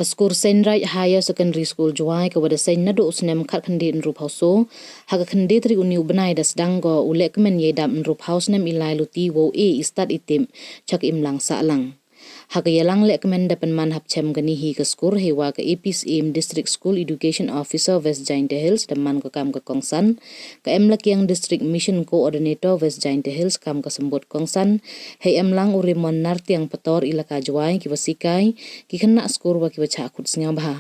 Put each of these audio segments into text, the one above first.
Ke skor Seiñraij HS School juai ke wada sein nado snem kat khandi nrup hauso haga khandi tri uniu benai das danggo u Lehkmen ye dam nrup haus nem ilai luti wo istat itim chak imlang sa lang. Haga yalang Lehkmen dapan man hap chem gani hi ke skor hewa ke APSM District School Education Officer West Jainte Hills daman ke kam ke Kongsan ke emlak yang District Mission Coordinator West Jainte Hills kam ke sembut Kongsan hei emlang urimon nartiang petor ilaka juai ki wasikai ki kena skor wa ki wacha khut snga bha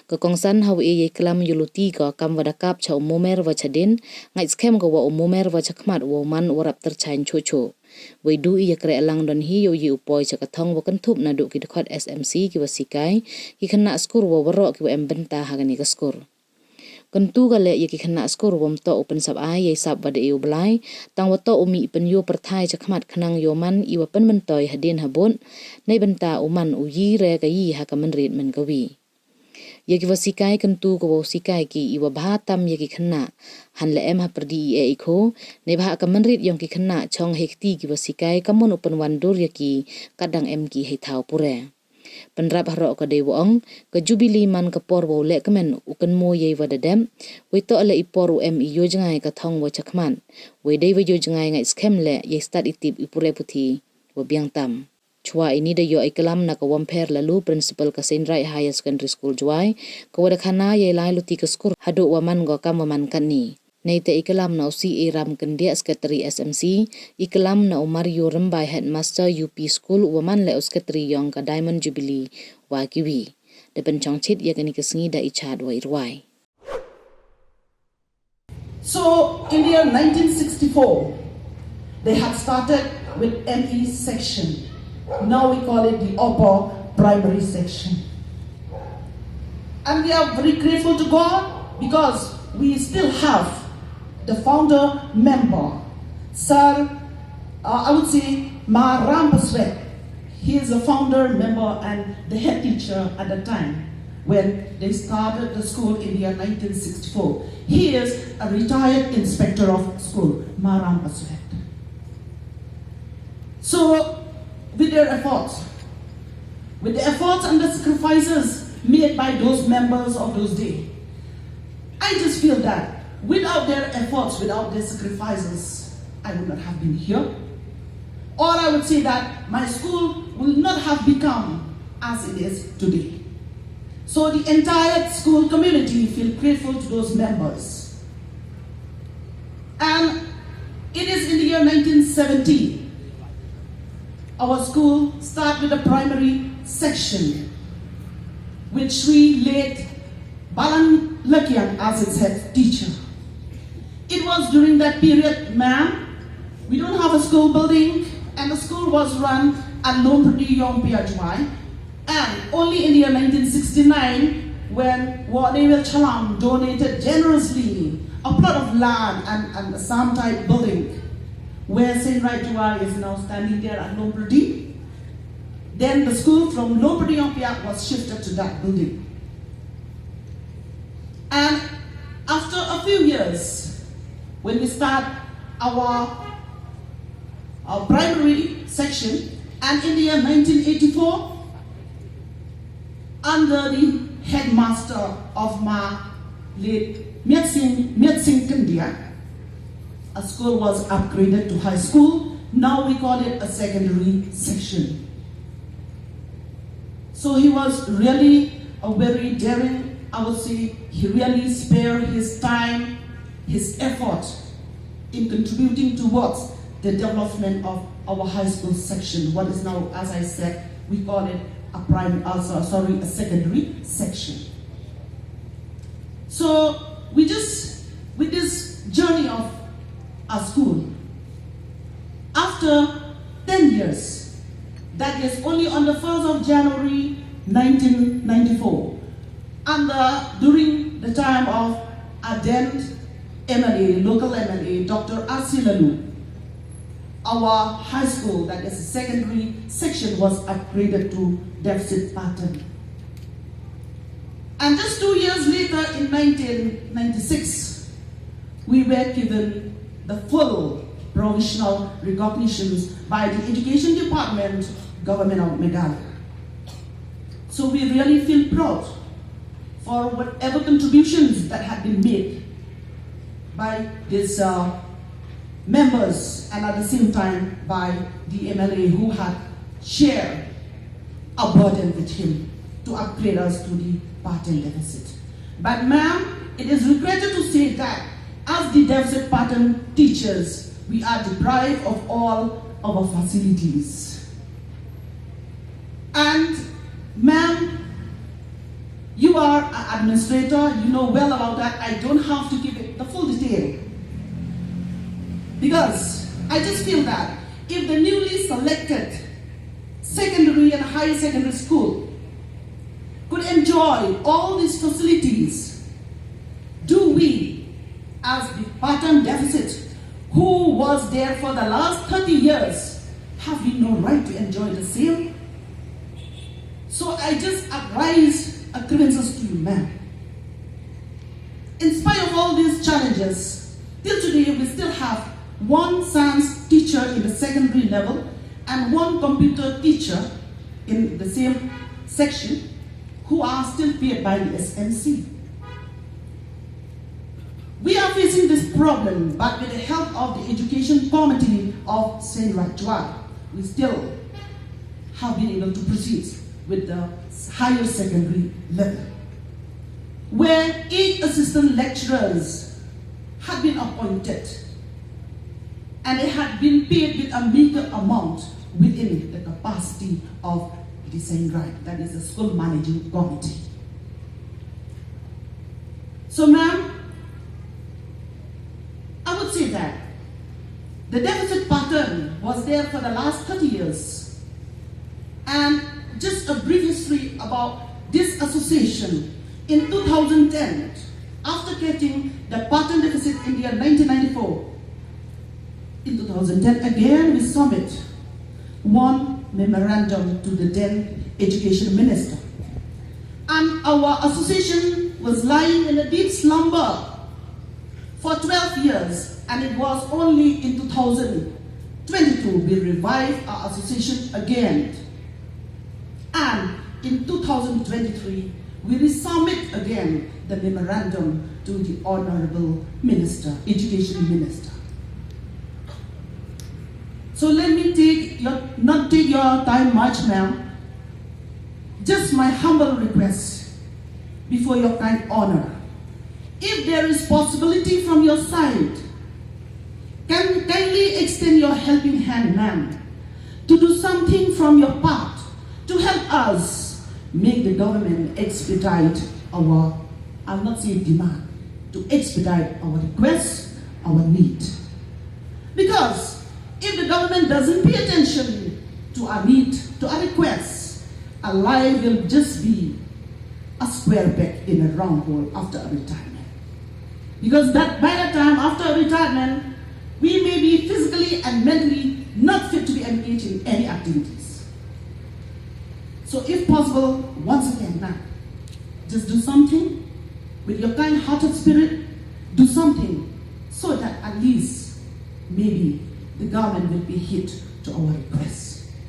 ke Kongsan hawi ye kelam yuluti ka kam wadakap cha umumer wa chadin ngai skem ko wa umumer wa chakmat wo man warap terchain chocho we du iya kre lang don hi yo yi upoi cha kathong wa kan thup na du ki dekhot SMC ki wasikai ki kena skor wa waro ki wa embenta hagani ka skor kentu gale ye ki kena skor wom to open sab ai ye sab bade eu blai tang wa to umi pen yo perthai chakmat khnang yo man i wa pen mentoi hadin habon nei benta uman u yi re ka yi ha ka man rit men ka wi ye ki wasikai kentu ko wasikai ki i wa bha tam ye ki kena han le em ha perdi e ikho nei bha ka man rit yong ki kena chong hekti ki wasikai kamon open wandur ye ki kadang em ki he thau pure penrap haro ka dewong ke jubili man ka por wo Lehkmen ukan mo ye wadadem we to ale ipor em i yojangai ka thong wo chakman we dei we yojangai ngai scam le ye start itip ipure puthi wo biang tam chua ini de yo ikalam na ka wampher lalu principal ka Seiñraij HS School juai ko wada khana ye lai luti ka skur hadu waman go kam waman kan ni nei te ikalam na usi ram kendia secretary SMC ikalam na Mario Rembai headmaster UP school waman le secretary yong ka Diamond Jubilee wa kiwi de penchong chit ye kani kasngi da ichad wa irwai. So in the year 1964 they had started with ME section. Now we call it the upper primary section. And we are very grateful to God because we still have the founder member, Sir, I would say, Maram. He is the founder member and the head teacher at the time when they started the school in the year 1964. He is a retired inspector of school, Maram. So, with their efforts, with the efforts and the sacrifices made by those members of those days, I just feel that without their efforts, without their sacrifices, I would not have been here. Or I would say that my school will not have become as it is today. So the entire school community feel grateful to those members. And it is in the year 1970 our school started with a primary section, which we late Balan Lakian as its head teacher. It was during that period, ma'am, we don't have a school building, and the school was run at Lompredi Yong Piajuai. And only in the year 1969, when Wyrta Chalam donated generously a plot of land and a some-type building, where Seiñraij HS is now standing there at Lompredi. Then the school from Lompredi Yong Pia was shifted to that building. And after a few years, when we start our primary section, and in the year 1984, under the headmaster of my late Sing Kandia, a school was upgraded to high school. Now we call it a secondary section. So he was really a very daring, I would say, he really spared his time, his effort in contributing towards the development of our high school section. What is now, as I said, we call it a secondary section. So we just, with this journey of our school, after 10 years, that is only on the 1st of January 1994, and during the time of our then MLA, local MLA, Dr. Asilalu, our high school, that is a secondary section, was upgraded to deficit pattern. And just 2 years later, in 1996, we were given the full provisional recognitions by the Education Department, Government of Meghalaya. So we really feel proud for whatever contributions that have been made by these members, and at the same time by the MLA who had shared a burden with him to upgrade us to the pattern deficit. But ma'am, it is regretted to say that as the deficit pattern teachers, we are deprived of all our facilities. And ma'am, you are an administrator, you know well about that. I don't have to give it the full detail. Because I just feel that if the newly selected secondary and higher secondary school could enjoy all these facilities, do we, as the pattern deficit, who was there for the last 30 years, have we no right to enjoy the same? So I just raise a grievance to you, ma'am. In spite of all these challenges, till today we still have one science teacher in the secondary level and one computer teacher in the same section who are still paid by the SMC. We are facing this problem, but with the help of the Education Committee of Seiñraij HS, we still have been able to proceed with the higher secondary level, where 8 assistant lecturers had been appointed and they had been paid with a meager amount within the capacity of the Seiñraij, that is the school managing committee. So ma'am, I would say that the deficit pattern was there for the last 30 years. And just a brief history about this association. In 2010, after getting the pattern deficit in the year 1994, in 2010 again we submit one memorandum to the then education minister. And our association was lying in a deep slumber for 12 years, and it was only in 2022 we revived our association again. And in 2023, we resubmit again the memorandum to the Honorable Minister, Education Minister. So let me not take your time much, ma'am. Just my humble request before your kind honor. If there is possibility from your side, kindly extend your helping hand, ma'am, to do something from your part to help us make the government expedite our, I'll not say demand, to expedite our request, our need. Because if the government doesn't pay attention to our need, to our request, our life will just be a square peg in a round hole after a retirement. Because that by the time after a retirement, we may be physically and mentally not fit to be engaged in any activities. So if possible, once again now, just do something with your kind-hearted spirit, do something so that at least maybe the government will be hit to our request.